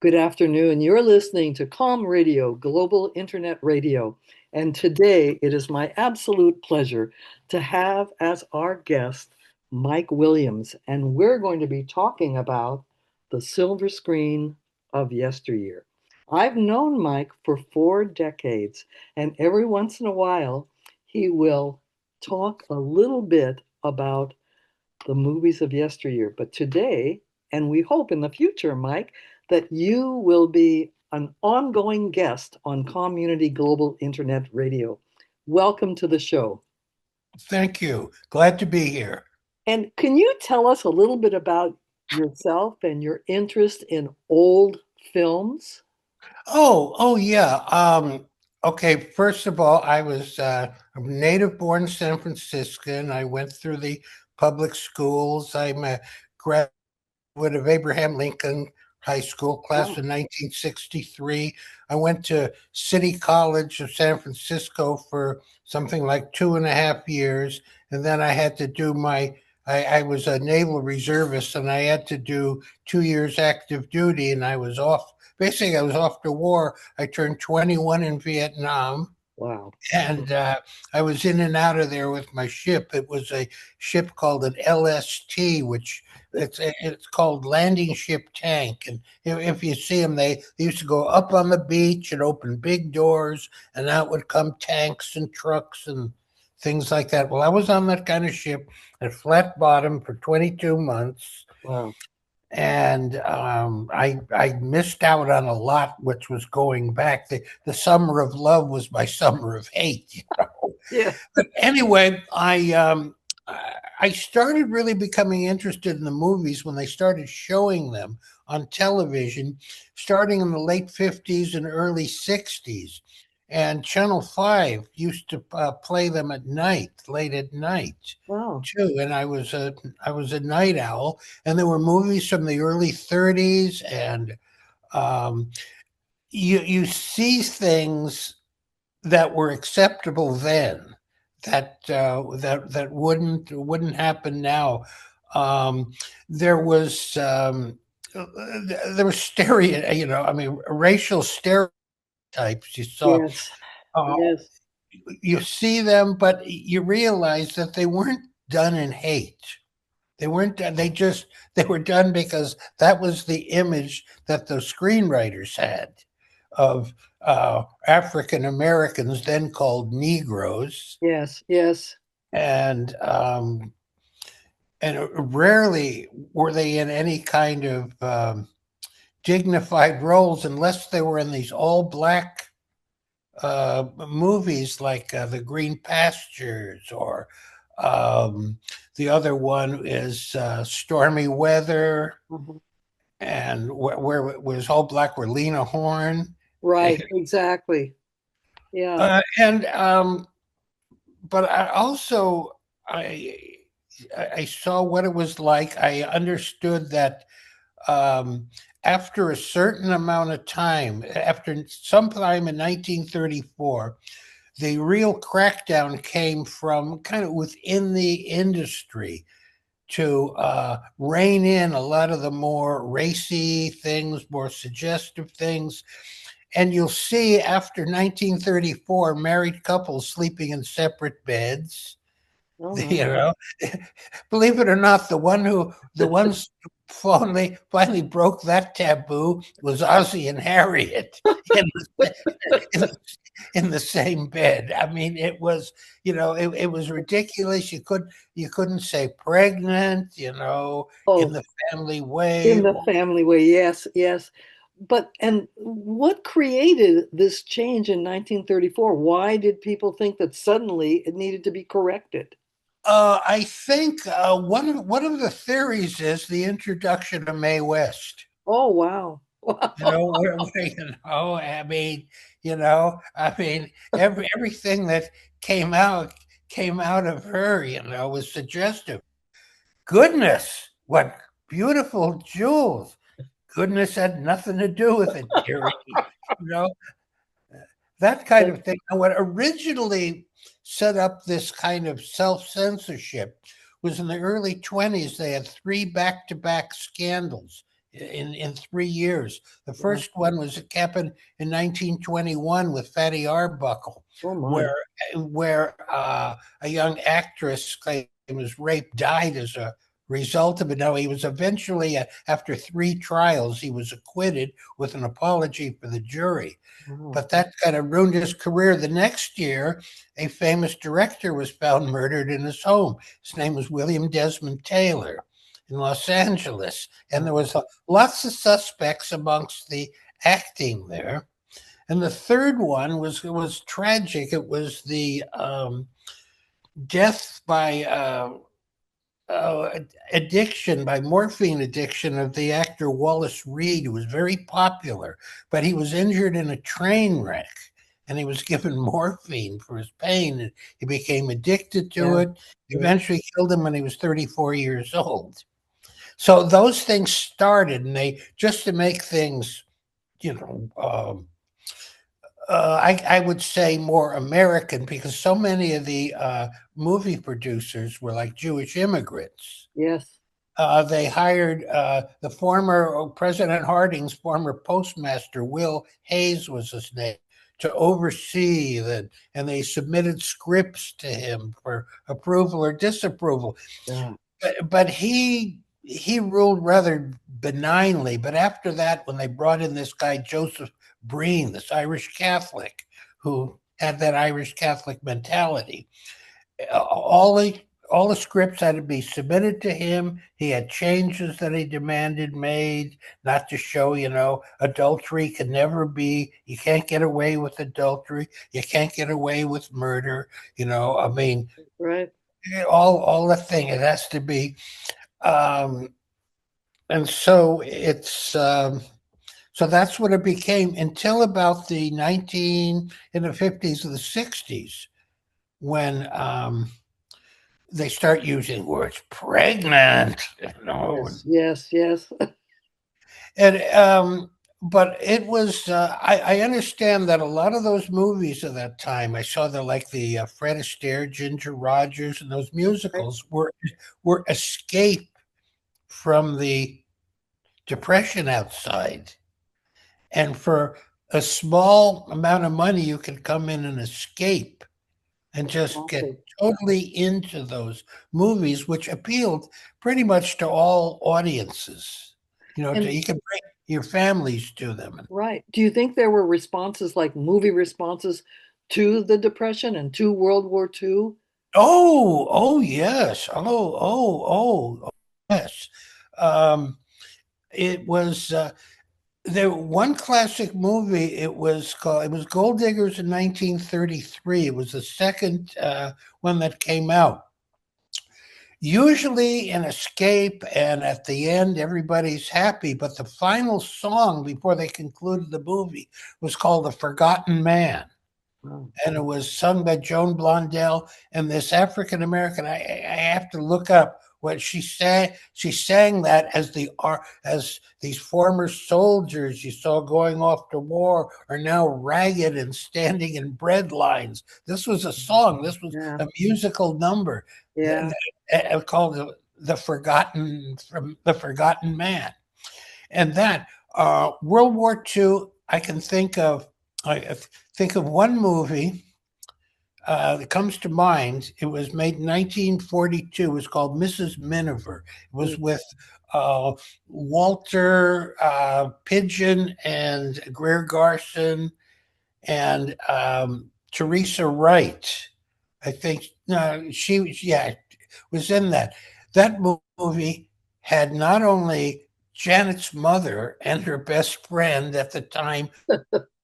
Good afternoon. You're listening to Calm Radio, Global Internet Radio. And today it is my absolute pleasure to have as our guest Mike Williams. And we're going to be talking about the silver screen of yesteryear. I've known Mike for 4 decades, and every once in a while he will talk a little bit about the movies of yesteryear. But today, and we hope in the future, Mike, that you will be an ongoing guest on CalmUnity Global Internet Radio. Welcome to the show. Thank you. Glad to be here. And can you tell us a little bit about yourself and your interest in old films? Oh yeah. Okay, first of all, I was a native born San Franciscan. I went through the public schools. I'm a graduate of Abraham Lincoln High School, class Wow. of 1963. I went to City College of San Francisco for something like 2.5 years. And then I had to do I was a naval reservist and I had to do 2 years active duty and I was off. Basically, I was off to war. I turned 21 in Vietnam. Wow. And I was in and out of there with my ship. It was a ship called an LST, which it's called Landing Ship Tank. And if you see them, they used to go up on the beach and open big doors, and out would come tanks and trucks and things like that. Well, I was on that kind of ship at flat bottom for 22 months. Wow. And I missed out on a lot, which was going back. The summer of love was my summer of hate, you know. Yeah. But anyway, I started really becoming interested in the movies when they started showing them on television, starting in the late 50s and early 60s. And Channel 5 used to play them at night, late at night Wow. too. And I was a night owl, and there were movies from the early 30s, and um, you see things that were acceptable then that wouldn't happen now. Um, there was there was racial stereotypes. You saw. Yes. Uh, Yes. you see them, but you realize that they weren't done in hate. They weren't done. They were done because that was the image that the screenwriters had of African Americans, then called Negroes, Yes. Yes. and rarely were they in any kind of dignified roles unless they were in these all black movies like The Green Pastures, or um, the other one is Stormy Weather, Mhm. and where it was all black were Lena Horne. Right. Exactly. Yeah. And but I I saw what it was like. I understood that um, after a certain amount of time, after sometime in 1934, the real crackdown came from kind of within the industry to rein in a lot of the more racy things, more suggestive things. And you'll see after 1934, married couples sleeping in separate beds. Oh You my. know, believe it or not, the ones finally broke that taboo was Ozzie and Harriet in the, in the, in the same bed. I mean, it was, it was ridiculous. You couldn't say pregnant, in Oh, the family way. in the family way. Yes. Yes. But and what created this change in 1934? Why did people think that suddenly it needed to be corrected? I think one of the theories is the introduction of Mae West. Oh, wow. You know, I mean, everything that came out came out of her. Was suggestive. Goodness, what beautiful jewels! Goodness had nothing to do with it, dearie. You know, that kind of thing. And what originally set up this kind of self censorship was in the early 20s. They had three back to back scandals in 3 years. The Yeah. first one was it happened in 1921 with Fatty Arbuckle, Oh my. where a young actress claimed was raped, died as a result of it. Now he was eventually, after 3 trials, he was acquitted with an apology for the jury. Wow. But that kind of ruined his career. The next year, a famous director was found murdered in his home. His name was William Desmond Taylor in Los Angeles. And there was lots of suspects amongst the acting there. And the third one was tragic. It was the death by addiction, by morphine addiction of the actor Wallace Reed, who was very popular, but he was injured in a train wreck and he was given morphine for his pain. And he became addicted to Yeah. it, Yeah. eventually killed him when he was 34 years old. So those things started, and they just to make things, you know, I would say more American because so many of the movie producers were like Jewish immigrants. Yes. They hired the former President Harding's former postmaster, Will Hayes was his name, to oversee that, and they submitted scripts to him for approval or disapproval. Yeah. But he ruled rather benignly. But after that, when they brought in this guy Joseph Breen, this Irish Catholic, who had that Irish Catholic mentality, all the scripts had to be submitted to him. He had changes that he demanded made, not to show, adultery can never be. You can't get away with adultery. You can't get away with murder. I mean, Right. all the thing. It has to be. Um, and so so that's what it became until about in the 50s or the 60s when they start using words pregnant, Yes. Yes. Yes. and but it was I understand that a lot of those movies of that time I saw the Fred Astaire, Ginger Rogers, and those Right. musicals were escape from the depression outside. And for a small amount of money, you can come in and escape and just get Exactly. totally into those movies, which appealed pretty much to all audiences. And You can bring your families to them. right. Do you think there were responses like movie responses to the Depression and to World War II? Oh, yes. Oh, yes. Um, it was there one classic movie. It was Gold Diggers in 1933. It was the second one that came out. Usually an escape, and at the end everybody's happy. But the final song before they concluded the movie was called "The Forgotten Man." Oh, And it was sung by Joan Blondell and this African American. I have to look up what she sang. She sang that as these former soldiers you saw going off to war are now ragged and standing in bread lines. This was a song. This was yeah. a musical number Yeah. called the Forgotten Man. And that World War II, I can think of. I think of one movie that comes to mind. It was made in 1942. It was called Mrs. Miniver. It was with Walter Pidgeon and Greer Garson and Teresa Wright. I think no, she was in that. That movie had not only Janet's mother and her best friend at the time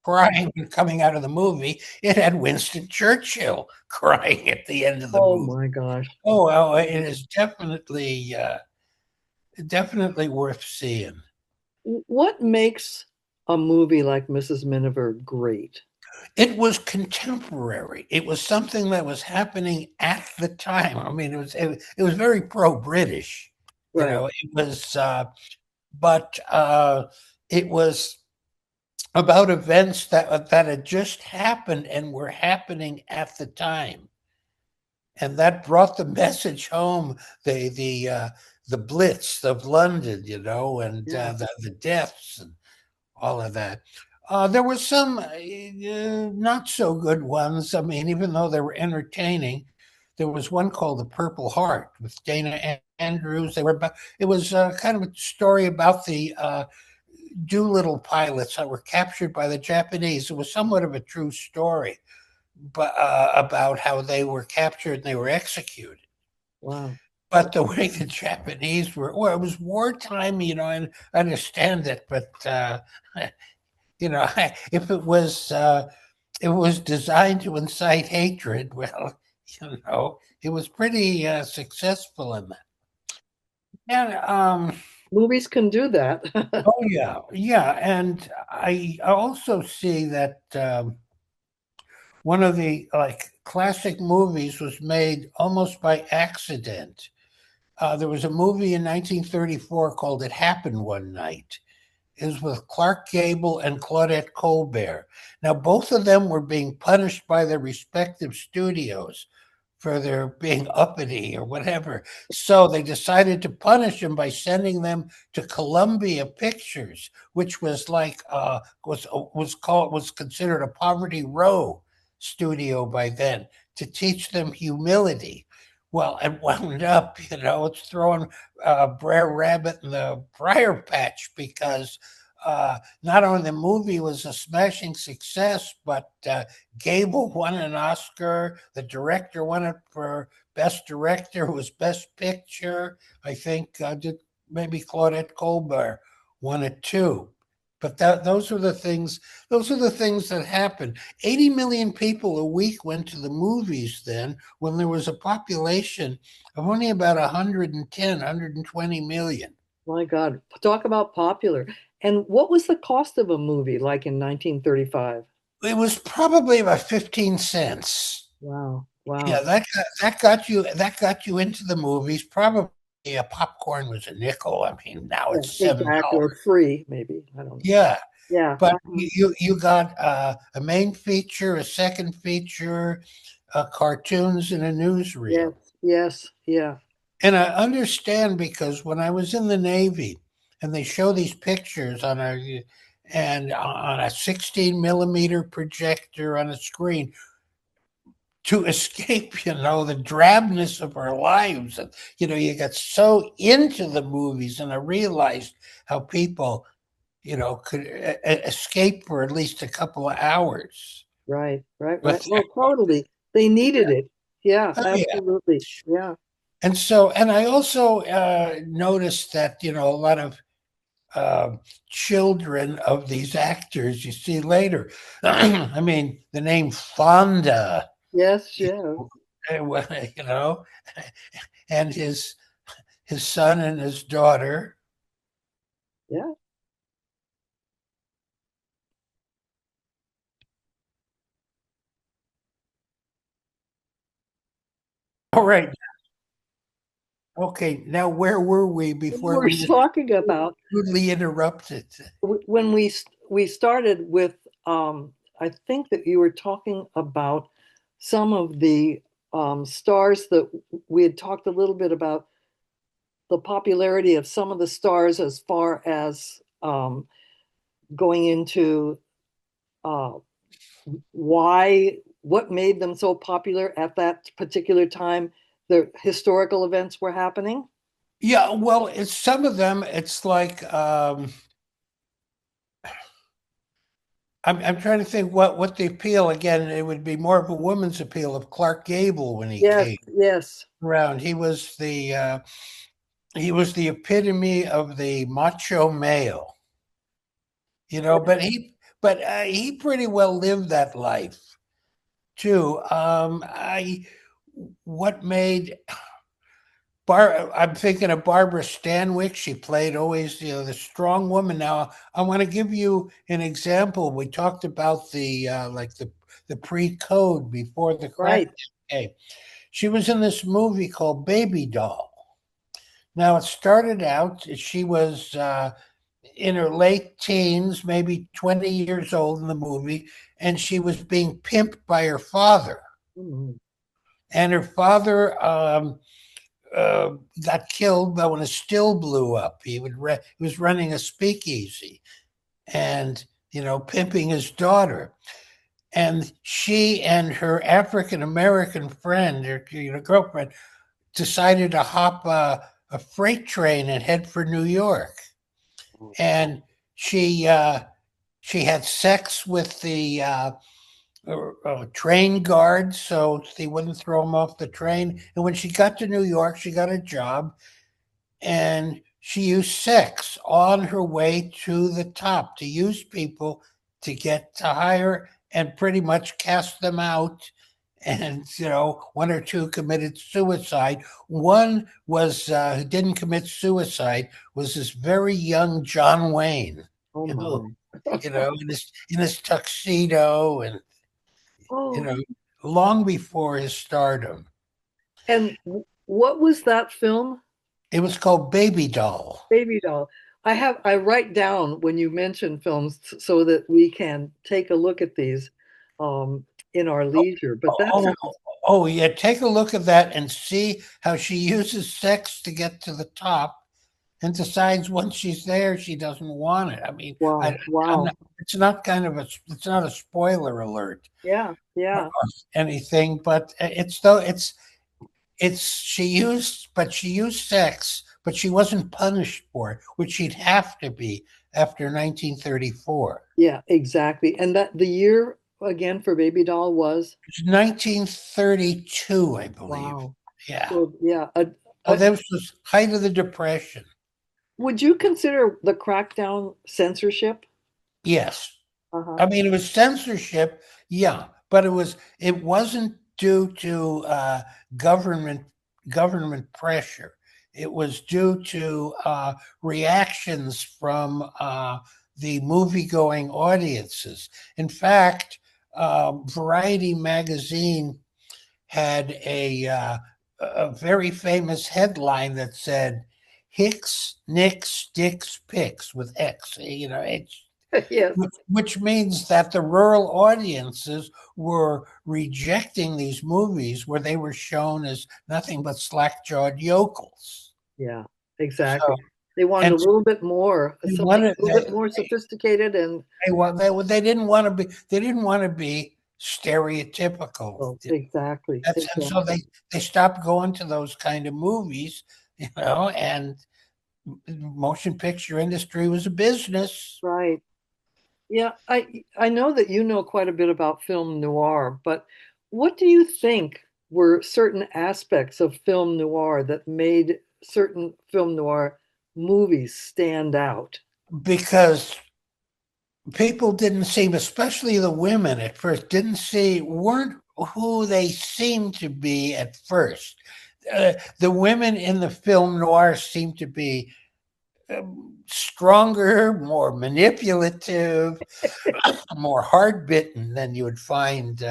crying and coming out of the movie, it had Winston Churchill crying at the end of the Oh movie. my gosh. Oh, well, it is definitely worth seeing. What makes a movie like Mrs. Miniver great? It was contemporary. It was something that was happening at the time. I mean, it was very pro-British. Right. It was, but it was about events that had just happened and were happening at the time, and that brought the message home. the Blitz of London, and Yeah. the deaths and all of that. There were some not so good ones. I mean, even though they were entertaining, there was one called The Purple Heart with Dana Andrews. It was kind of a story about the Doolittle pilots that were captured by the Japanese. It was somewhat of a true story, but about how they were captured and they were executed. Wow. But the way the Japanese were, well, it was wartime, and I understand it, but if it was designed to incite hatred, well, it was pretty successful in that. And Movies can do that. oh yeah, yeah, and I also see that one of the like classic movies was made almost by accident. There was a movie in 1934 called "It Happened One Night." Is with Clark Gable and Claudette Colbert. Now, both of them were being punished by their respective studios for their being uppity or whatever. So they decided to punish them by sending them to Columbia Pictures, which was like was considered a poverty row studio by then, to teach them humility. Well, it wound up, it's throwing Brer Rabbit in the briar patch because not only the movie was a smashing success, but Gable won an Oscar. The director won it for Best Director, who was Best Picture. I think did maybe Claudette Colbert won it too. But those are the things. Those are the things that happened. 80 million people a week went to the movies then, when there was a population of only about 110, 120 million. My God, talk about popular. And what was the cost of a movie like in 1935? It was probably about 15 cents. Wow, Yeah, wow. that got you into the movies. Probably a popcorn was a nickel. I mean, now Yeah, it's exactly. Or $7. free, maybe. I don't know. Yeah, Yeah. but you got a main feature, a second feature, cartoons, and a Yes, newsreel. yes, yeah. And I understand because when I was in the Navy, and they show these pictures on a 16 millimeter projector on a screen, to escape, the drabness of our lives. And, you got so into the movies, and I realized how people, could escape for at least a couple of hours. Right, right, right. But, Oh, totally. They needed it. Yeah, oh, yeah. absolutely. Yeah. And I also noticed that, a lot of children of these actors you see later. I mean, the name Fonda, Yes, yeah. you know, and his son and his daughter. Yeah. All right. Okay. Now, where were we before We're we were talking about rudely interrupted? when we started with I think that you were talking about some of the stars that we had talked a little bit about the popularity of some of the stars as far as going into uh, what made them so popular at that particular time, the historical events were happening. Yeah. Well, it's some of them. It's like I'm trying to think what the appeal again. It would be more of a woman's appeal of Clark Gable when he Yes, came yes, around. He was the epitome of the macho male, but he pretty well lived that life too. I what made I'm thinking of Barbara Stanwyck. She played always, the strong woman. Now, I want to give you an example. We talked about the pre-code before the crack right. came. She was in this movie called Baby Doll. Now, it started out, she was in her late teens, maybe 20 years old in the movie, and she was being pimped by her father. Mhm. And her father got killed, but when a still blew up, he was running a speakeasy and pimping his daughter. And she and her African American friend, her girlfriend, decided to hop a freight train and head for New York. And she uh, she had sex with the train guards so they wouldn't throw him off the train. And when she got to New York, she got a job and she used sex on her way to the top to use people to get to hire and pretty much cast them out. And one or two committed suicide. One was who didn't commit suicide was this very young John Wayne. Oh You know, my. in his tuxedo, and you Oh, know, long before his stardom. and what was that film? It was called Baby Doll. Baby Doll. I write down when you mention films so that we can take a look at these in our leisure. But that Oh, sounds oh, yeah. Take a look at that and see how she uses sex to get to the top, and decides once she's there, she doesn't want it. I mean, wow, I'm wow. not, it's not it's not a spoiler alert Yeah, or yeah, anything, but she used sex, but she wasn't punished for it, which she'd have to be after 1934. yeah, exactly. And that the year again for Baby Doll was It's 1932, I believe. wow. Yeah. So yeah, Oh, that was the height of the Depression. would you consider the crackdown censorship? Yes. Uh-huh. I mean, it was censorship, yeah, but it wasn't due to government government pressure. It was due to reactions from the movie-going audiences. In fact, Variety magazine had a very famous headline that said "Hicks, Nicks, Dicks, Picks" with X. Yes. Which means that the rural audiences were rejecting these movies where they were shown as nothing but slack-jawed yokels. Yeah, So, exactly. They wanted and a little bit more, they something wanted a little bit more sophisticated and they didn't want to be stereotypical. oh, exactly, And so exactly. they stopped going to those kind of movies, and motion picture industry was a business. Right. Yeah, I know that you know quite a bit about film noir, but what do you think were certain aspects of film noir that made certain film noir movies stand out? Because people didn't seem, especially the women at first, weren't who they seemed to be at first. The women in the film noir seemed to be stronger, more manipulative, more hard bitten than you would find,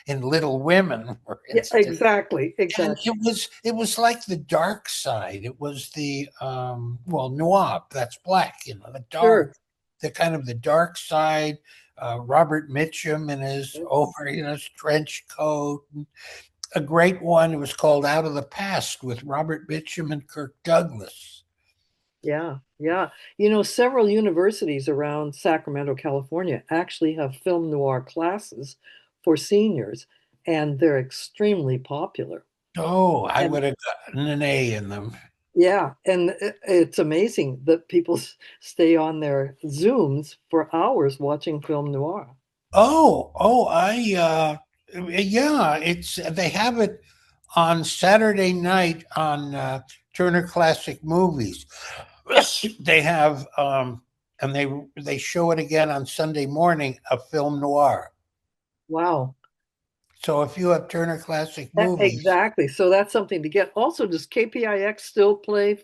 in Little Women, for Yeah, instance. exactly, And exactly. it was like the dark side. It was the noir. That's black. Sure. The kind of the dark side. Robert Mitchum in his his trench coat. A great one. It was called Out of the Past with Robert Mitchum and Kirk Douglas. Yeah, yeah. You know, several universities around Sacramento, California actually have film noir classes for seniors, and they're extremely popular. Oh, I And would have gotten an A in them. yeah, and it's amazing that people stay on their Zooms for hours watching film noir. Yeah, they have it on Saturday night on Turner Classic Movies. They have and they show it again on Sunday morning, a film noir. Wow. So if you have Turner Classic Movies, Exactly. So that's something to get. Also, does KPIX still play?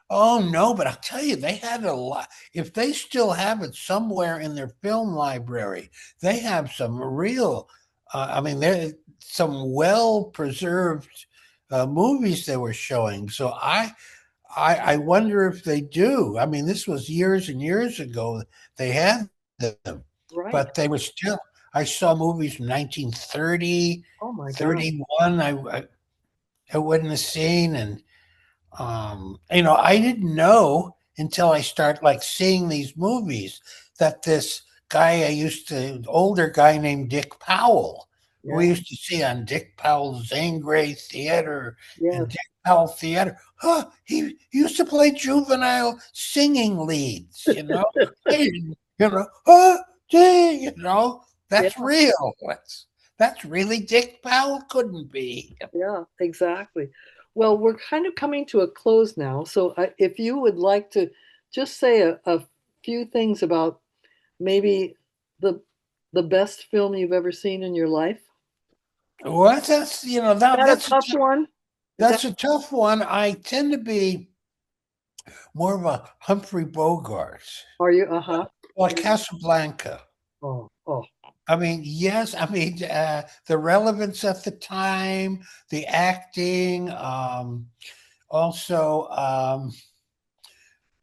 oh no, but I'll tell you, they had a lot. If they still have it somewhere in their film library, they have some real. I mean, there some well preserved movies they were showing. So I wonder if they do. I mean, this was years and years ago. They had them, Right. but they were still. I saw movies from 1930, Oh my God. 31. I wouldn't have seen. And I didn't know until I start like seeing these movies that this guy older guy named Dick Powell, who we Yeah. used to see on Dick Powell's Zangray Theater and Yes. Dick Powell Theater. Huh, he used to play juvenile singing leads, you know. I didn't, gee, Yeah. that's real. That's really Dick Powell, couldn't be. Yeah, exactly. Well, we're kind of coming to a close now. So if you would like to just say a few things about maybe the the best film you've ever seen in your life. What? That's Is that a tough one? Is that that's a tough one. I tend to be more of a Humphrey Bogart, are you? Uh-huh. like Casablanca. Oh, oh, I mean, yes, the relevance at the time, the acting, also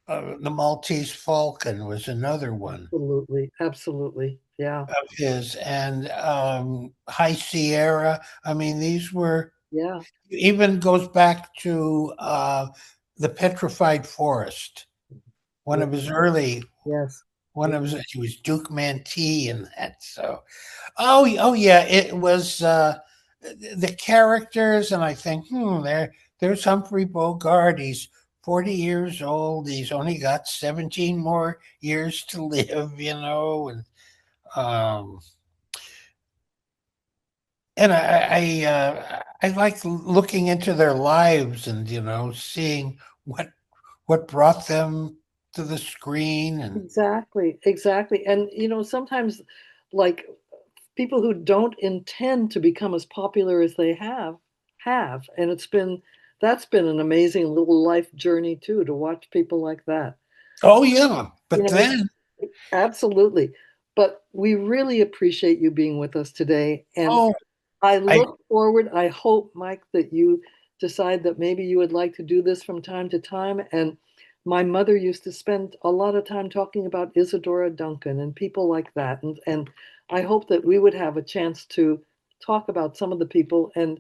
the Maltese Falcon was another one absolutely. Absolutely. Yeah. of his, and High Sierra. I mean, these were Yeah. even goes back to the Petrified Forest, one Yeah. of his early. Yes. One Yeah. of his, he was Duke Mantee in that. So, oh yeah, it was the characters, and I think, there's Humphrey Bogart. He's 40 years old. He's only got 17 more years to live, um, and I like looking into their lives and seeing what brought them to the screen. And Exactly. Exactly. And sometimes like people who don't intend to become as popular as they have, and that's been an amazing little life journey too, to watch people like that. oh yeah, You but know, then absolutely. But we really appreciate you being with us today. And oh I I look forward, I hope, Mike, that you decide that maybe you would like to do this from time to time. And my mother used to spend a lot of time talking about Isadora Duncan and people like that. And I hope that we would have a chance to talk about some of the people. And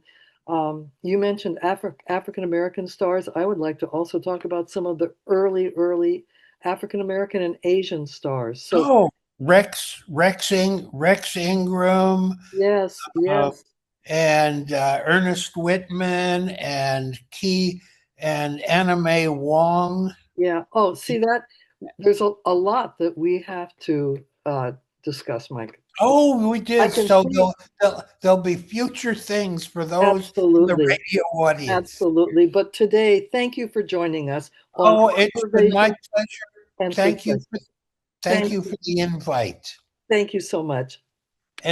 you mentioned African American stars. I would like to also talk about some of the early African American and Asian stars. So, oh Rex Ingram, yes, uh, yes. and Ernest Whitman and Key and Anna Mae Wong. Yeah. Oh, see that there's a lot that we have to discuss, Mike. Oh, we I did. can So see there'll be future things for those in the absolutely, radio audience. absolutely. But today, thank you for joining us on Oh, it's been my observation pleasure. and Thank you. suggestion. Thank Thank you you. for the invite. Thank you so much.